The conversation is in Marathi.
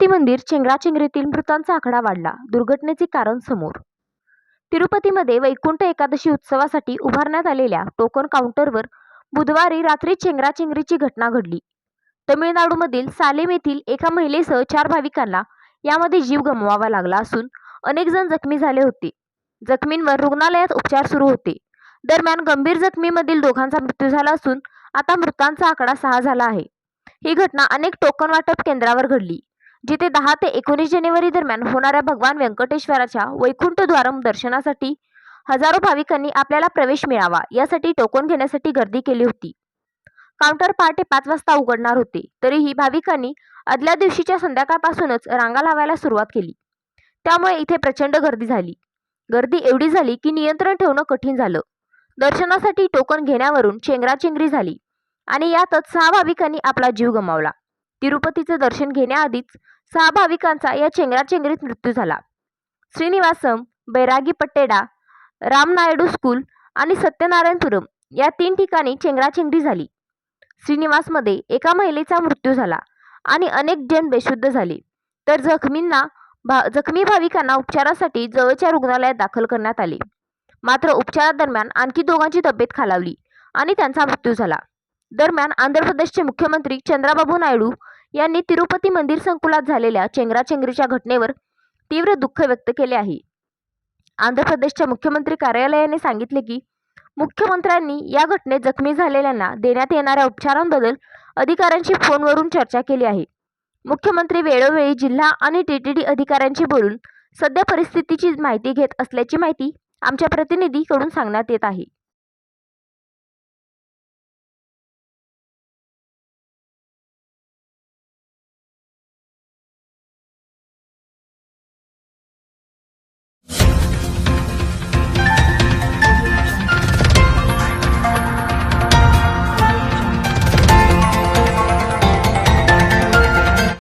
तिरुपती मंदिर चेंगराचेंगरीतील मृतांचा आकडा वाढला, दुर्घटनेचे कारण समोर. तिरुपतीमध्ये वैकुंठ एकादशी उत्सवासाठी उभारण्यात आलेल्या टोकन काउंटरवर बुधवारी रात्री चेंगराचेंगरीची घटना घडली. तमिळनाडूमधील सालेम येथील एका महिलेसह 4 भाविकांना यामध्ये जीव गमवावा लागला असून अनेक जण जखमी झाले होते. जखमींवर रुग्णालयात उपचार सुरू होते. दरम्यान गंभीर जखमीमधील दोघांचा मृत्यू झाला असून आता मृतांचा आकडा 6 झाला आहे. ही घटना अनेक टोकन वाटप केंद्रावर घडली, जिथे 10 ते 19 जानेवारी दरम्यान होणाऱ्या भगवान व्यंकटेश्वराच्या वैकुंठ द्वारम दर्शनासाठी हजारो भाविकांनी आपल्याला प्रवेश मिळावा यासाठी टोकन घेण्यासाठी गर्दी केली होती. काउंटर पहाटे 5 वाजता उघडणार होते, तरीही भाविकांनी आदल्या दिवशीच्या संध्याकाळपासूनच रांगा लावायला सुरुवात केली. त्यामुळे इथे प्रचंड गर्दी झाली. गर्दी एवढी झाली की नियंत्रण ठेवणं कठीण झालं. दर्शनासाठी टोकन घेण्यावरून चेंगराचेंगरी झाली आणि यातच 6 भाविकांनी आपला जीव गमावला. तिरुपतीचं दर्शन घेण्याआधीच 6 भाविकांचा या चेंगराचेंगरीत मृत्यू झाला. श्रीनिवासम, बैरागीपट्टेडा, रामनायडू स्कूल आणि सत्यनारायणपुरम या 3 ठिकाणी चेंगराचेंगरी झाली. श्रीनिवासमध्ये एका महिलेचा मृत्यू झाला आणि अनेक जण बेशुद्ध झाले, तर जखमी भाविकांना उपचारासाठी जवळच्या रुग्णालयात दाखल करण्यात आले. मात्र उपचारादरम्यान आणखी दोघांची तब्येत खालावली आणि त्यांचा मृत्यू झाला. दरम्यान आंध्र प्रदेशचे मुख्यमंत्री चंद्राबाबू नायडू यांनी तिरुपती मंदिर संकुलात झालेल्या चेंगराचेंगरीच्या घटनेवर तीव्र दुःख व्यक्त केले आहे. आंध्र प्रदेशच्या मुख्यमंत्री कार्यालयाने सांगितले की मुख्यमंत्र्यांनी या घटनेत जखमी झालेल्यांना देण्यात येणाऱ्या उपचारांबद्दल अधिकाऱ्यांशी फोनवरून चर्चा केली आहे. मुख्यमंत्री वेळोवेळी जिल्हा आणि टीटीडी अधिकाऱ्यांशी बोलून सध्या परिस्थितीची माहिती घेत असल्याची माहिती आमच्या प्रतिनिधीकडून सांगण्यात येत आहे.